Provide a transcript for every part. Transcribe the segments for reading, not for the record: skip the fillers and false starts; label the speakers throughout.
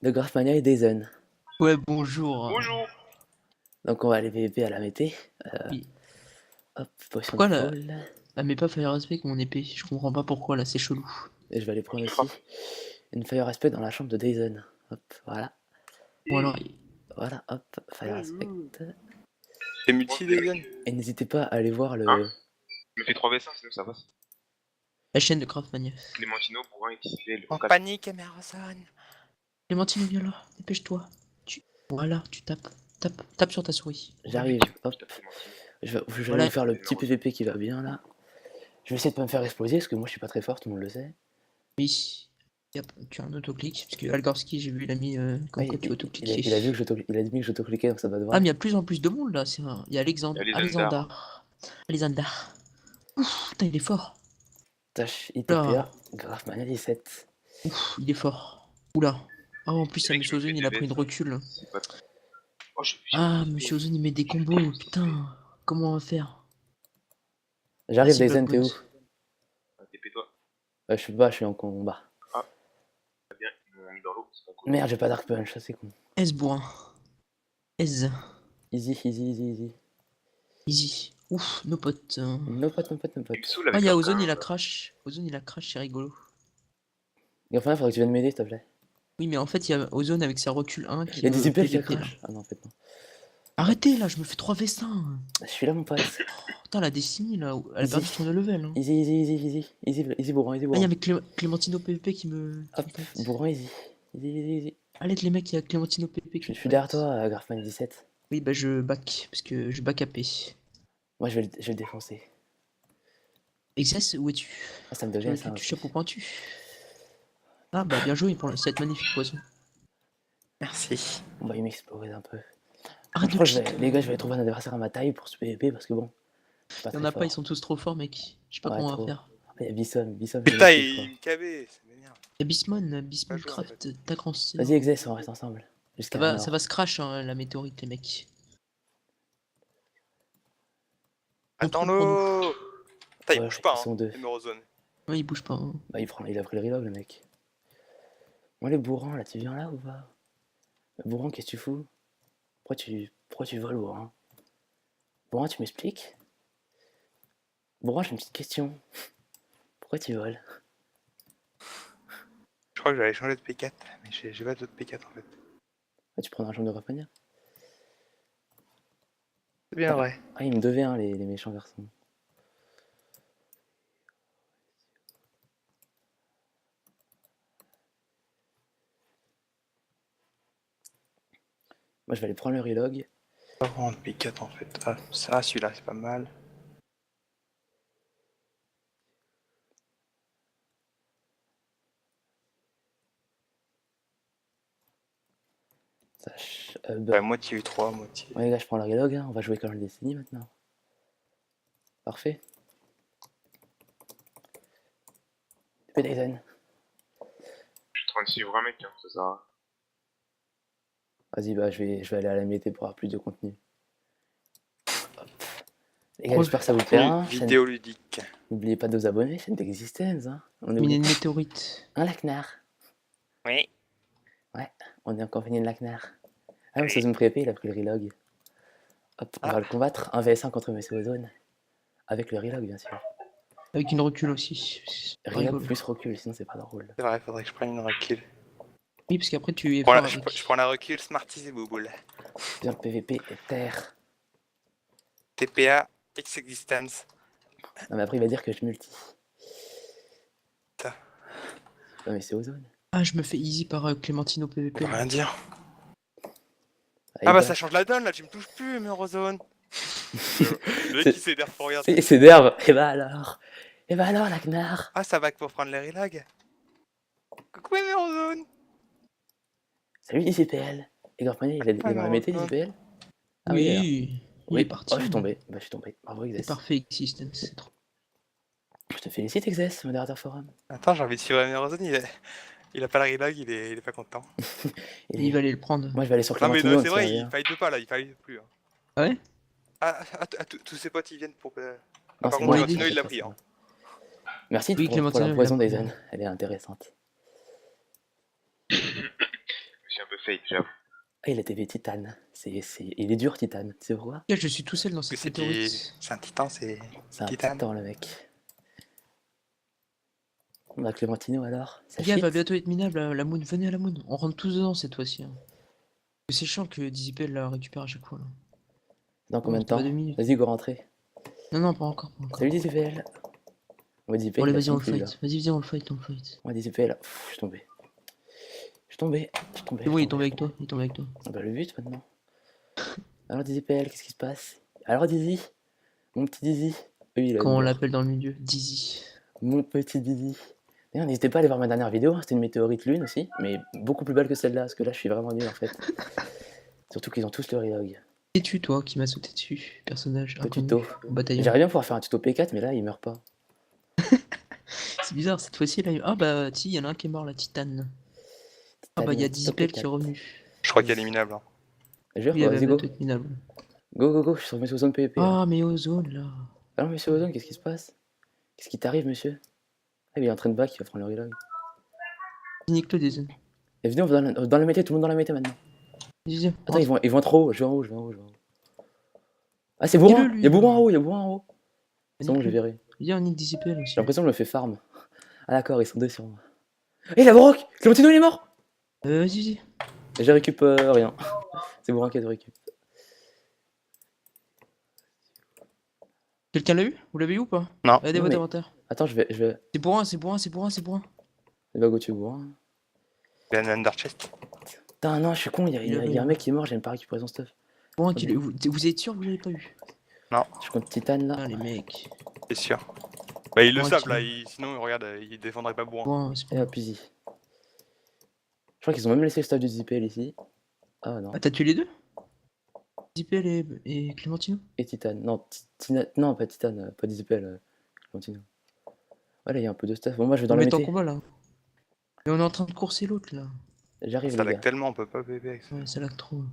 Speaker 1: de Grafmania et Dazen.
Speaker 2: Ouais, bonjour.
Speaker 3: Bonjour.
Speaker 1: Donc on va aller PVP à la mété.
Speaker 2: Oui.
Speaker 1: Hop, potion de
Speaker 2: Pourquoi
Speaker 1: foule.
Speaker 2: elle met pas fire aspect avec mon épée? Je comprends pas pourquoi là, c'est chelou.
Speaker 1: Et je vais aller prendre aussi une fire aspect dans la chambre de Dazen. Hop, voilà.
Speaker 2: Bon alors,
Speaker 1: Voilà, hop, fire aspect.
Speaker 3: C'est multi les gars.
Speaker 1: Et n'hésitez pas à aller voir le...
Speaker 3: Hein Je me fais 3v5 sinon ça passe.
Speaker 2: la chaîne de Craftmania.
Speaker 3: Clémentino pour un XP le
Speaker 4: En
Speaker 3: 4.
Speaker 4: panique, Emerson.
Speaker 2: Clémentine, viens là, dépêche-toi. Voilà, tu tape sur ta souris.
Speaker 1: J'arrive, hop. Je vais
Speaker 2: Voilà.
Speaker 1: vous faire le petit PVP qui va bien là. Je vais essayer de pas me faire exploser parce que moi je suis pas très fort, tout le monde le sait.
Speaker 2: Oui. Yep, tu as un autoclic, parce que Algorski, j'ai vu, il a mis comme quoi tu autocliquais.
Speaker 1: Il a vu que j'autocliquais donc ça doit devoir.
Speaker 2: Ah, mais il y a de plus en plus de monde là. Il y a
Speaker 3: Alexander.
Speaker 2: Alexander. Ouf, putain, il est fort.
Speaker 1: Tâche ITPA, Grafmania 17.
Speaker 2: Ouf, il est fort. Oula. Ah, en plus,
Speaker 3: Le
Speaker 2: ça,
Speaker 3: mec,
Speaker 2: Monsieur
Speaker 3: je me
Speaker 2: Ozone,
Speaker 3: fais
Speaker 2: il a
Speaker 3: des
Speaker 2: pris une
Speaker 3: vestes.
Speaker 2: recul.
Speaker 3: C'est pas... Oh,
Speaker 2: Ah, Monsieur Ozone, il met des combos. Putain, comment on va faire?
Speaker 1: J'arrive,
Speaker 2: Vas-y,
Speaker 1: Dazen, t'es où?
Speaker 3: TP-toi.
Speaker 1: Je suis pas, je suis en combat.
Speaker 3: Ah. Très bien, ils m'ont mis dans l'eau, c'est pas cool.
Speaker 1: Merde, j'ai pas Dark Punch, ça c'est con.
Speaker 2: S bourrin. S.
Speaker 1: Easy, easy, easy, easy.
Speaker 2: Easy. Ouf, nos potes.
Speaker 1: No pote, no pote, no pote.
Speaker 3: Il me saoule
Speaker 2: Ah,
Speaker 3: avec
Speaker 2: il y a
Speaker 3: leur
Speaker 2: Ozone,
Speaker 3: train,
Speaker 2: il a crash. Ozone, il a crash, c'est rigolo.
Speaker 1: Grafmania, faudrait que tu viennes m'aider, s'il te plaît.
Speaker 2: Oui, mais en fait, il y a Ozone avec sa recul 1 qui
Speaker 1: Il y a des
Speaker 2: veut
Speaker 1: hyper qui
Speaker 2: PVP, là.
Speaker 1: crash. Ah non, en fait non.
Speaker 2: Arrêtez, là, je me fais 3v5.
Speaker 1: Je suis là, mon pote.
Speaker 2: Putain, la décennie, là, elle a
Speaker 1: Easy.
Speaker 2: perdu son level. Hein.
Speaker 1: Easy, easy, easy, easy. Easy, bourrin, easy,
Speaker 2: Ah, il y
Speaker 1: bourrin.
Speaker 2: a Clémentino PVP qui me
Speaker 1: Hop,
Speaker 2: fight.
Speaker 1: bourrin, easy. Easy, easy, easy.
Speaker 2: Allez, les mecs, il y a Clémentino PVP qui
Speaker 1: Je
Speaker 2: me
Speaker 1: suis derrière
Speaker 2: fight.
Speaker 1: toi, Grafmania 17.
Speaker 2: Oui, bah je back, parce que je back AP.
Speaker 1: Moi, je vais le défoncer.
Speaker 2: XS, où es-tu?
Speaker 1: Ah, ça me devient ça.
Speaker 2: Tu chapeau pointu. Ah, bah bien joué pour cette magnifique poison.
Speaker 4: Merci.
Speaker 1: On va y m'exploser un peu.
Speaker 2: Arrête
Speaker 1: Je
Speaker 2: de
Speaker 1: crois que
Speaker 2: cheat.
Speaker 1: les gars, je vais trouver un adversaire à ma taille pour ce PVP parce que bon.
Speaker 2: Il y en a pas, ils sont tous trop forts, mec. Je sais pas
Speaker 1: Ouais,
Speaker 2: comment on
Speaker 1: trop.
Speaker 2: va faire.
Speaker 1: Il y a Bisson.
Speaker 4: Putain, il me cabait, ça m'énerve.
Speaker 2: Et Bismon
Speaker 4: Pas joué, en
Speaker 2: Craft, ta grand
Speaker 1: Vas-y, Exes, on reste ensemble. Jusqu'à
Speaker 2: ça va se crash hein, la météorite, les mecs.
Speaker 4: Attends-le. Putain, il
Speaker 1: Ouais,
Speaker 4: bouge pas,
Speaker 1: ils sont
Speaker 4: hein,
Speaker 1: deux.
Speaker 4: Emerson.
Speaker 2: Ouais, il bouge pas. Hein.
Speaker 1: Bah, il a pris le reload, le mec. Moi, les bourrins, là, tu viens là ou pas? Bourrin, qu'est-ce que tu fous? Pourquoi tu voles, bourrin? Bourrin, tu m'expliques? Bourrin, j'ai une petite question. Pourquoi tu voles?
Speaker 4: Je crois que j'allais changer de P4, mais j'ai pas d'autre P4 en fait.
Speaker 1: Ah, tu prends un champ de Grafmania?
Speaker 4: C'est bien vrai.
Speaker 1: Ah, ils me devaient, hein, les méchants garçons. Moi, je vais aller prendre le relog.
Speaker 4: Pas vraiment de P4 en fait. Ah, ça, celui-là, c'est pas mal. Moitié U3, moitié.
Speaker 1: Ouais, les gars, je prends le relog, hein. On va jouer comme le Destiny maintenant. Parfait. TP Dyson.
Speaker 3: Je suis en train de suivre un mec, hein, ça sert à
Speaker 1: Vas-y, bah, je vais aller à la mété pour avoir plus de contenu. Hop. Les gars, j'espère que ça vous plaît. Hein.
Speaker 4: Vidéoludique.
Speaker 1: N'oubliez pas de vous abonner, chaîne d'existence. Hein. On est
Speaker 2: Miner une météorite.
Speaker 1: un lacnar.
Speaker 4: Oui.
Speaker 1: Ouais, on est encore venu de lacnar. Ah, mais c'est Zoom Prépé, il a pris le relog. Hop, on va le combattre. Un vs1 contre Monsieur Ozone. Avec le relog, bien sûr.
Speaker 2: Avec une recul aussi.
Speaker 1: Relog plus recul, sinon c'est pas drôle.
Speaker 4: C'est vrai, faudrait que je prenne une recul.
Speaker 2: Oui, parce qu'après tu es
Speaker 4: Voilà,
Speaker 2: fort avec.
Speaker 4: je prends la recul Smarties et Bouboule.
Speaker 1: Bien le PVP et terre.
Speaker 4: TPA, X Existence.
Speaker 1: Non, mais après, il va dire que je multi.
Speaker 4: Putain.
Speaker 1: Non, mais c'est Ozone.
Speaker 2: Ah, je me fais easy par Clémentino PVP.
Speaker 4: On peut rien dire.
Speaker 1: Ah,
Speaker 4: bah ça change la donne là, tu me touches plus, Eurozone. Le mec qui s'énerve pour rien.
Speaker 1: Il s'énerve. Et bah alors, lacnar.
Speaker 4: Ah, ça va que pour prendre les relags. Coucou, Eurozone.
Speaker 1: Salut ICPL. Et Grafmania, il est dans la mété, ICPL? Ah
Speaker 2: oui, il est parti.
Speaker 1: Oh, je suis tombé. Bah, je suis tombé. Bravo, Exes.
Speaker 2: C'est parfait, Existence, c'est trop.
Speaker 1: Je te félicite, Exes, modérateur forum.
Speaker 4: Attends, j'ai envie de suivre Eurozone, il a pas le relag, il est pas content.
Speaker 2: Et il va aller le prendre.
Speaker 1: Moi, je vais aller sur
Speaker 4: Non, mais
Speaker 1: Clémentino.
Speaker 4: c'est vrai, il fight pas là, il fight plus. Hein.
Speaker 2: Ah ouais?
Speaker 4: Tous ses potes ils viennent pour.
Speaker 1: Non,
Speaker 4: par
Speaker 1: c'est
Speaker 4: contre,
Speaker 1: moi,
Speaker 4: Clémentino il l'a pris. Hein.
Speaker 1: Merci
Speaker 2: Oui,
Speaker 1: pour
Speaker 2: Clémentino,
Speaker 1: la poison
Speaker 2: il l'a
Speaker 1: des ânes. Elle est intéressante.
Speaker 3: Monsieur un peu fake, j'avoue.
Speaker 1: Ah, il a TV Titane. Il est dur, Titane. Tu sais pourquoi?
Speaker 2: Je suis tout seul dans cette
Speaker 5: C'est
Speaker 2: météorite.
Speaker 5: un titan, c'est
Speaker 1: C'est un
Speaker 5: Titane.
Speaker 1: titan, le mec. Bah, Clémentino, alors? Ça
Speaker 2: Les gars, elle va
Speaker 1: cheat?
Speaker 2: bientôt être minable, la Moon. Venez à la Moon. On rentre tous dedans cette fois-ci. Hein. C'est chiant que Dizipel la récupère à chaque fois. Là.
Speaker 1: Dans combien de
Speaker 2: ça va
Speaker 1: temps?
Speaker 2: 2 minutes.
Speaker 1: Vas-y, go rentrer.
Speaker 2: Non, pas encore. Pas encore.
Speaker 1: Salut, DZPL. On va DZPL.
Speaker 2: Bon, allez,
Speaker 1: il a
Speaker 2: vas-y, on le
Speaker 1: fini,
Speaker 2: fight. Vas-y, viens, on le fight.
Speaker 1: On va DZPL. Je suis tombé. Je suis tombé.
Speaker 2: C'est bon, il est tombé avec toi. Il est tombé avec toi.
Speaker 1: Ah bah, le but maintenant. Alors, DZPL, qu'est-ce qui se passe? Alors, Dizzy? Mon petit Dizzy? Oui, il a
Speaker 2: Comment on
Speaker 1: une-
Speaker 2: l'appelle dans le milieu? Dizzy.
Speaker 1: Mon petit Dizzy. D'ailleurs, n'hésitez pas à aller voir ma dernière vidéo, hein, c'était une météorite lune aussi, mais beaucoup plus belle que celle-là, parce que là je suis vraiment nul en fait. Surtout qu'ils ont tous le relog.
Speaker 2: Et tu, toi, qui m'as sauté dessus, personnage
Speaker 1: Le
Speaker 2: inconnu
Speaker 1: tuto.
Speaker 2: au bataillon.
Speaker 1: J'aimerais bien pouvoir faire un tuto P4, mais là il meurt pas.
Speaker 2: C'est bizarre, cette fois-ci, là. Ah bah, si, il y en a un qui est mort, la titane. Ah bah, il y a Dizipel qui est revenu.
Speaker 5: Je crois qu'elle est minable. Hein.
Speaker 1: Jure,
Speaker 2: Oui, elle
Speaker 1: vas-y
Speaker 2: va
Speaker 1: go.
Speaker 2: bientôt être minable.
Speaker 1: Go, je suis sur Monsieur Ozone PvP. là.
Speaker 2: Ah, mais Ozone, là.
Speaker 1: Alors Monsieur Ozone, qu'est-ce qui se passe? Qu'est-ce qui t'arrive, monsieur? Ah, il est en train de back, il va prendre le relog.
Speaker 2: Nique-le, des zones.
Speaker 1: Et venez, on va dans la mété, tout le monde dans la mété maintenant.
Speaker 2: Vas-y,
Speaker 1: Attends, ils vont trop haut, je vais en haut. Ah, c'est Bourrin!
Speaker 2: Dis-le, lui.
Speaker 1: Il y a Bourrin en haut. C'est bon,
Speaker 2: Nique-le.
Speaker 1: j'ai viré.
Speaker 2: Viens, on nique Dizipel aussi.
Speaker 1: J'ai l'impression que je me fais farm. Ah d'accord, ils sont deux sur moi. Et la Brock! Clémentino il est mort!
Speaker 2: Vas-y.
Speaker 1: Et j'ai récup rien. C'est Bourrin qui a de récup.
Speaker 2: Quelqu'un l'a eu? Vous l'avez eu ou pas?
Speaker 5: Non.
Speaker 2: Regardez
Speaker 1: Non,
Speaker 2: votre
Speaker 1: mais-
Speaker 2: inventaire.
Speaker 1: Attends, je vais.
Speaker 2: C'est bourrin.
Speaker 1: Il va go tu Bourrin.
Speaker 5: Il y a un under chest.
Speaker 1: Putain, non, je suis con, il y a un mec qui est mort, j'aime pas récupérer son stuff.
Speaker 2: Bourrin, vous êtes sûr que vous l'avez pas eu?
Speaker 1: Je suis contre Titane là.
Speaker 2: Ah, les mecs.
Speaker 5: C'est sûr. Bah, ils le
Speaker 2: Moi,
Speaker 5: savent
Speaker 2: qui-
Speaker 5: là. Sinon, regarde, ils défendraient pas Bourrin.
Speaker 2: Bourrin, c'est
Speaker 1: Et
Speaker 2: pas.
Speaker 1: hop, easy. Je crois qu'ils ont même laissé le stuff du ZPL ici. Ah non.
Speaker 2: Ah, t'as tué les deux? Dizipel et Clémentino?
Speaker 1: Et Titane. Non, non, pas Titane, pas ZPL. Clémentino. Voilà, il y a un peu de stuff. Bon, moi je vais dans
Speaker 2: On
Speaker 1: la
Speaker 2: met en
Speaker 1: mété.
Speaker 2: combat là. Et on est en train de courser l'autre là.
Speaker 1: J'arrive
Speaker 5: Ça
Speaker 1: les
Speaker 5: lag
Speaker 1: gars.
Speaker 5: tellement, on peut pas PvP avec ça.
Speaker 2: Ouais, ça lag trop.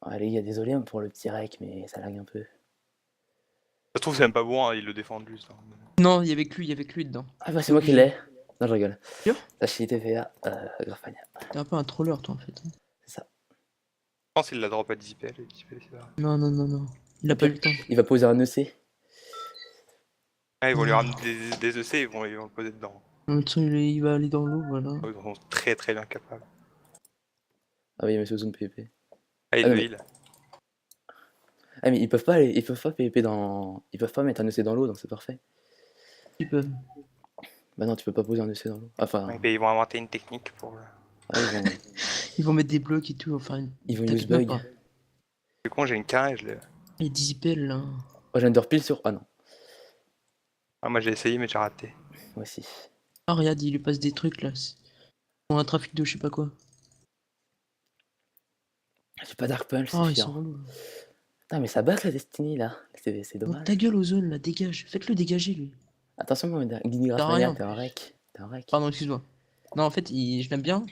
Speaker 1: Ah, les gars, désolé hein, pour le petit rec, mais ça lag un peu.
Speaker 5: Ça se trouve, c'est même pas Bourrin, ils le défendent juste. Hein.
Speaker 2: Non, il y avait que lui dedans.
Speaker 1: Ah bah c'est moi qui l'ai. Non, je rigole.
Speaker 2: Sûr
Speaker 1: Ça chie TVA, Grafania.
Speaker 2: T'es un peu un troller toi en fait. hein.
Speaker 1: C'est ça.
Speaker 5: Je pense qu'il la drop à Dizipel. Et Dizipel, c'est pas...
Speaker 2: Non. Il a pas eu le temps.
Speaker 1: Il va poser un EC.
Speaker 5: Ah, ils vont lui ramener des EC, ils vont le poser dedans.
Speaker 2: De toute façon, il va aller dans l'eau, voilà.
Speaker 5: Ils sont très bien capables.
Speaker 1: Ah oui, monsieur Zone PvP.
Speaker 5: Ah, il
Speaker 1: Ah,
Speaker 5: le
Speaker 1: mais-
Speaker 5: heal.
Speaker 1: Ah mais ils peuvent pas PvP dans. Ils peuvent pas mettre un EC dans l'eau, donc c'est parfait.
Speaker 2: Ils peuvent.
Speaker 1: Bah non, tu peux pas poser un EC dans l'eau. Enfin,
Speaker 5: Ouais, bah, ils vont inventer une technique pour.
Speaker 1: ah,
Speaker 2: Ils vont mettre des blocs et tout, enfin une.
Speaker 1: ils vont
Speaker 2: tapis
Speaker 1: use
Speaker 2: de map,
Speaker 1: bug.
Speaker 2: hein.
Speaker 5: Du coup, j'ai une K et je l'ai.
Speaker 2: Et Dizipel là.
Speaker 1: Oh, j'ai underpile sur. Ah non,
Speaker 5: Ah, moi j'ai essayé, mais j'ai raté.
Speaker 1: moi aussi.
Speaker 2: Ah, regarde, il lui passe des trucs là. Pour un trafic de je sais pas quoi.
Speaker 1: J'ai pas Dark Punch, c'est
Speaker 2: Oh, ils
Speaker 1: chiant.
Speaker 2: sont relous.
Speaker 1: Putain, mais ça bat la Destiny là. C'est
Speaker 2: Donc,
Speaker 1: dommage.
Speaker 2: ta gueule aux zones là, dégage. Faites-le dégager lui.
Speaker 1: Attention, moi, Guigny
Speaker 2: T'as
Speaker 1: Grafania,
Speaker 2: rien,
Speaker 1: t'es un
Speaker 2: plus.
Speaker 1: rec. T'es un rec.
Speaker 2: Pardon, excuse-moi. Non, en fait, je l'aime bien.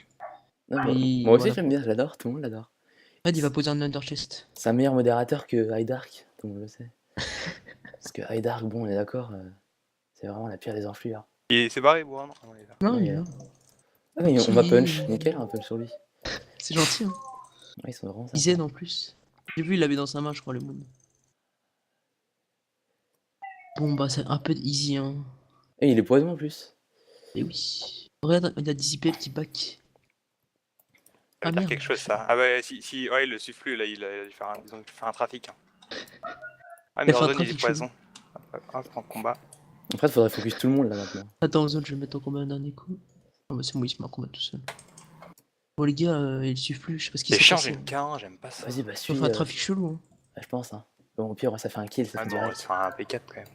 Speaker 1: Non, mais
Speaker 2: il-
Speaker 1: moi aussi
Speaker 2: voilà.
Speaker 1: j'aime bien, je l'adore, tout le monde l'adore.
Speaker 2: Regarde, il va poser un under chest.
Speaker 1: C'est un meilleur modérateur que Hydark, tout le monde le sait. Parce que Hydark, bon, on est d'accord, c'est vraiment la pire des enflures.
Speaker 5: Il est séparé, Bourrin, non? Non, il est là.
Speaker 2: Non,
Speaker 1: Ouais,
Speaker 2: il est là.
Speaker 1: Ah, mais on va
Speaker 2: Qui-
Speaker 1: punch, nickel, un punch sur lui.
Speaker 2: C'est gentil, hein.
Speaker 1: Ouais, ils sont vraiment
Speaker 2: Il
Speaker 1: sympas.
Speaker 2: Z en plus. J'ai vu, il l'avait dans sa main, je crois, le moon. Bon, bah, c'est un peu easy, hein.
Speaker 1: Et il est poison en plus.
Speaker 2: Et oui. Regarde, il y a Dizipel qui back.
Speaker 5: Ça veut
Speaker 2: Ah,
Speaker 5: dire
Speaker 2: merde.
Speaker 5: quelque chose, ça. Ah, bah, si, ouais, il le suffit plus, là, il a dû faire ils ont dû faire un trafic. Hein. Ah, mais
Speaker 2: fait un
Speaker 5: Warzone, il est
Speaker 2: trafic
Speaker 5: poison. Ah, en combat.
Speaker 1: Après, il faudrait focus tout le monde là maintenant.
Speaker 2: Attends, zone, je vais le mettre en combat un dernier coup. Oh, bah, c'est moi, il se met en combat tout seul. Bon, les gars, ils suivent plus, je sais pas ce qui
Speaker 5: C'est
Speaker 2: s'est
Speaker 5: chiant,
Speaker 2: passé.
Speaker 5: j'ai une K1, j'aime pas ça.
Speaker 1: Vas-y, bah,
Speaker 2: On
Speaker 1: suis.
Speaker 2: fait un trafic chelou, hein.
Speaker 1: Je pense, hein. Bon, au pire, ça fait un kill, ça
Speaker 5: Ah
Speaker 1: fait
Speaker 5: non,
Speaker 1: direct.
Speaker 5: c'est un P4 quand même.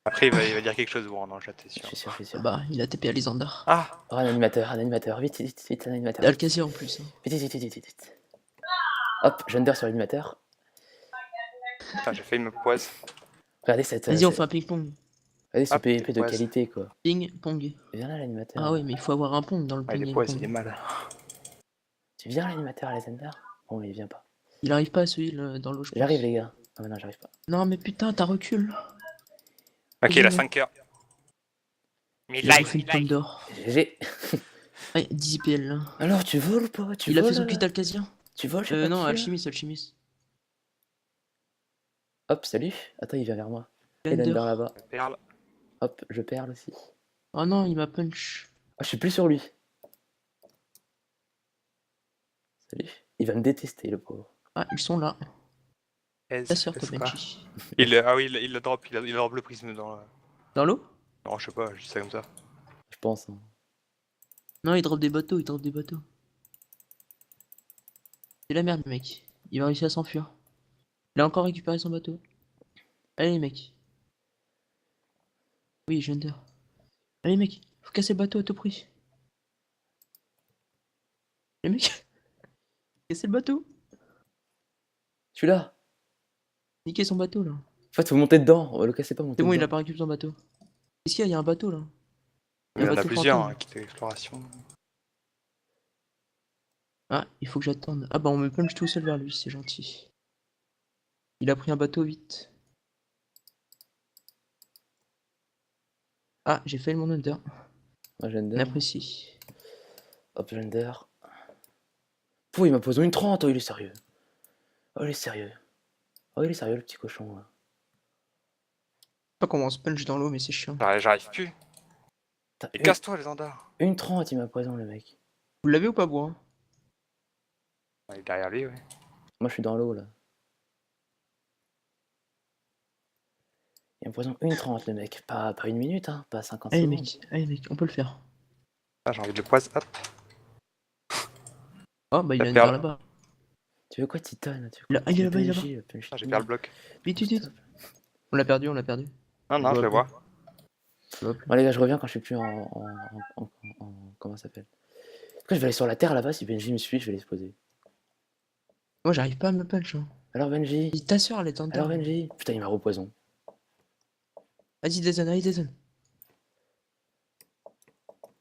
Speaker 5: Après, il va dire quelque chose, Bourrin, dans le chat, t'es sûr.
Speaker 1: Je suis sûr.
Speaker 2: Bah, il a TP à Lysander.
Speaker 5: Ah,
Speaker 1: Oh, un animateur, vite, un animateur.
Speaker 2: Alcazir en plus. Hein.
Speaker 1: Vite. Hop, j'under sur l'animateur.
Speaker 5: putain, j'ai failli me poise.
Speaker 1: Regardez cette.
Speaker 2: Vas-y, on fait un ping-pong.
Speaker 1: Regardez ce
Speaker 5: Hop,
Speaker 1: PvP de
Speaker 5: ouais,
Speaker 1: qualité, quoi.
Speaker 2: Ping-pong.
Speaker 1: Viens là, l'animateur.
Speaker 2: Ah ouais, mais il faut avoir un pong dans le
Speaker 5: Ah, il est
Speaker 2: ping.
Speaker 5: poise, il est mal.
Speaker 1: Tu viens, l'animateur, Alexander? Bon, il vient pas.
Speaker 2: Il arrive pas à se heal dans l'eau, je pense.
Speaker 1: J'arrive, les gars. Ah, mais non, j'arrive pas.
Speaker 2: Non, mais putain, t'as recul.
Speaker 5: Ok, il a 5 heures.
Speaker 2: Il a refait une pomme d'or.
Speaker 1: GG.
Speaker 2: Ah, Ah, 10 IPL là.
Speaker 1: Alors, tu voles ou pas? Tu
Speaker 2: Il a fait
Speaker 1: voles,
Speaker 2: son
Speaker 1: là
Speaker 2: kit Alcazia.
Speaker 1: Tu voles, je sais pas
Speaker 2: Non,
Speaker 1: qui, là
Speaker 2: alchimiste, alchimiste.
Speaker 1: Hop, salut. Attends, il vient vers moi. Et
Speaker 2: Blender.
Speaker 1: l'Ender là-bas.
Speaker 5: Perle.
Speaker 1: Hop, je perle aussi.
Speaker 2: Oh non, il m'a punch.
Speaker 1: Ah, je suis plus sur lui. Salut. Il va me détester, le pauvre.
Speaker 2: Ah, ils sont là. Ta sœur, toi,
Speaker 5: Esca.
Speaker 2: Benji.
Speaker 5: Ah oui, il a drop, il a drop le prisme dans la...
Speaker 2: Dans l'eau?
Speaker 5: Non, je sais pas, je dis ça comme ça.
Speaker 1: Je pense. Hein.
Speaker 2: Non, il drop des bateaux, il drop des bateaux. C'est la merde, mec. Il va réussir à s'enfuir. Il a encore récupéré son bateau. Allez, mec. Oui, je viens de... Allez, mec. Faut casser le bateau à tout prix. Les mecs. Casser le bateau.
Speaker 1: Je suis là.
Speaker 2: Niquer son bateau, là.
Speaker 1: En fait, faut monter dedans. Le cassez pas, monter
Speaker 2: C'est bon, il
Speaker 1: dedans.
Speaker 2: a pas récupéré son bateau. Qu'est-ce qu'il y a? Il y a un bateau, là.
Speaker 5: Il y en a
Speaker 2: bateau
Speaker 5: plusieurs,
Speaker 2: fantôme.
Speaker 5: hein, qui étaient exploration.
Speaker 2: Ah, il faut que j'attende. Ah bah on me punch tout seul vers lui, c'est gentil. Il a pris un bateau vite. Ah, j'ai fait mon under.
Speaker 1: Moi,
Speaker 2: On
Speaker 1: Gender.
Speaker 2: apprécie.
Speaker 1: Hop, Gender. Pouh, il m'a posé une 30. Oh, il est sérieux. Oh, il est sérieux. Oh, il est sérieux, le petit cochon, là.
Speaker 2: Je sais pas comment on se punch dans l'eau, mais c'est chiant.
Speaker 5: J'arrive plus.
Speaker 1: Putain,
Speaker 5: Et casse-toi, les andards.
Speaker 1: une 30, il m'a poison, le mec.
Speaker 2: Vous l'avez ou pas, bois?
Speaker 5: Il est derrière lui, ouais.
Speaker 1: Moi, je suis dans l'eau, là. Il me poison une 30, le mec. Pas une minute, hein. Pas 50
Speaker 2: Allez,
Speaker 1: secondes.
Speaker 2: mec, on peut le faire.
Speaker 5: Ah, j'ai envie de le poison. Hop.
Speaker 2: Oh, bah il
Speaker 5: La
Speaker 2: a une
Speaker 5: perle.
Speaker 2: barre là-bas.
Speaker 1: Tu veux quoi, Titan? Tu veux
Speaker 2: Là,
Speaker 1: quoi
Speaker 2: il est
Speaker 1: Le
Speaker 2: là-bas, il est
Speaker 1: PNJ,
Speaker 2: là-bas.
Speaker 1: le PNJ.
Speaker 5: Ah, j'ai perdu le bloc.
Speaker 2: Vite, vite, vite. On l'a perdu, on l'a perdu.
Speaker 5: Non, non, je le vois.
Speaker 2: Hop.
Speaker 1: Bon, les gars, je reviens quand je suis plus comment ça s'appelle? Après, je vais aller sur la terre là-bas. Si Benji me suit, je vais l'exploser.
Speaker 2: Moi, j'arrive pas à me punch. Hein.
Speaker 1: Alors, Benji?
Speaker 2: Dis, ta soeur, elle est en
Speaker 1: Alors, Benji? Putain, il m'a repoison.
Speaker 2: Vas-y, Dezen, allez, Dezen.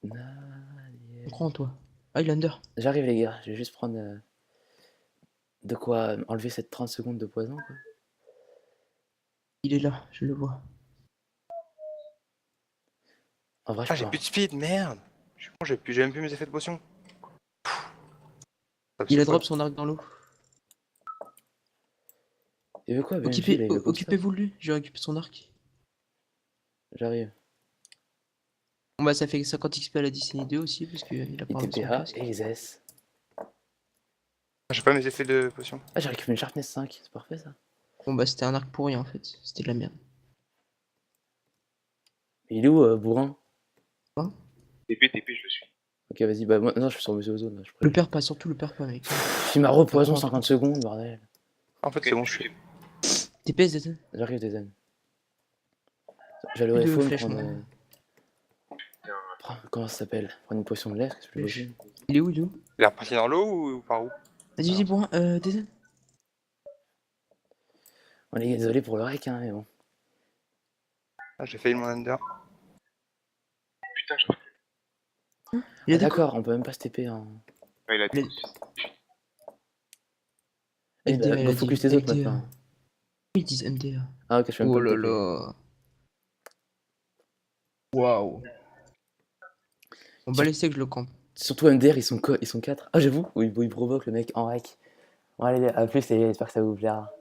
Speaker 1: Nadia.
Speaker 2: On croit en toi. Ah, il est under.
Speaker 1: J'arrive, les gars. Je vais juste prendre de quoi enlever cette 30 secondes de poison, quoi.
Speaker 2: Il est là, je le vois.
Speaker 1: En vrai,
Speaker 5: Ah,
Speaker 1: je
Speaker 5: j'ai
Speaker 1: peux.
Speaker 5: plus de speed, merde. Je suis con, j'ai même plus mes effets de potion.
Speaker 2: Il a drop son arc dans l'eau.
Speaker 1: Il veut quoi, Benji? Là, il veut qu'on
Speaker 2: Occupez-vous de lui, je récupère son arc.
Speaker 1: J'arrive.
Speaker 2: Bon bah ça fait 50 XP à la Disney 2 aussi, parce qu'il a pas
Speaker 1: Il
Speaker 2: son
Speaker 1: TPA
Speaker 2: casque.
Speaker 1: et les S.
Speaker 5: J'ai pas mes effets de potion.
Speaker 1: Ah, j'ai récupéré une Sharpness 5. C'est parfait, ça.
Speaker 2: Bon bah c'était un arc pourri en fait, c'était de la merde.
Speaker 1: Il est où, bourrin?
Speaker 3: TP, je le suis.
Speaker 1: Ok, vas-y. Bah, moi, non, je suis sur Monsieur Ozone. Là, je
Speaker 2: Le perds pas, surtout le perds pas mec.
Speaker 1: Il m'a repoison 50 secondes, bordel.
Speaker 5: En fait, c'est bon, je suis.
Speaker 2: TPS Dezen.
Speaker 1: J'arrive, des zen. J'allais au
Speaker 2: Plus de
Speaker 1: iPhone
Speaker 2: flèches,
Speaker 1: prendre.
Speaker 2: moi.
Speaker 1: Comment ça s'appelle? Prendre une potion de l'air, qu'est-ce que je
Speaker 2: Flèche.
Speaker 1: veux dire?
Speaker 2: Il est où, il est où?
Speaker 5: Il est reparti dans l'eau ou par où?
Speaker 2: Vas-y, vas-y, bourrin, Dezen.
Speaker 1: On est désolé pour le rec, hein, mais bon.
Speaker 5: Ah, j'ai failli mon under.
Speaker 3: Putain, j'arrive plus.
Speaker 2: Il a
Speaker 1: Ah,
Speaker 2: des
Speaker 1: d'accord, on peut même pas se TP en.
Speaker 3: Ouais, il a
Speaker 2: Mais-
Speaker 3: tout.
Speaker 1: Eh
Speaker 2: MDA,
Speaker 1: bah,
Speaker 2: il
Speaker 1: go
Speaker 2: a
Speaker 1: focus
Speaker 2: dit,
Speaker 1: tes autres
Speaker 2: MDA.
Speaker 1: maintenant.
Speaker 2: Ils disent MDA.
Speaker 1: Ah, ok, je fais même
Speaker 2: Oh
Speaker 1: pas le
Speaker 2: là
Speaker 1: TP.
Speaker 2: là. Waouh. On va laisser que je le campe.
Speaker 1: Surtout MDR, ils sont 4. Ah, j'avoue, oui, il provoque le mec en rec. Bon, allez, à plus et j'espère que ça vous plaira.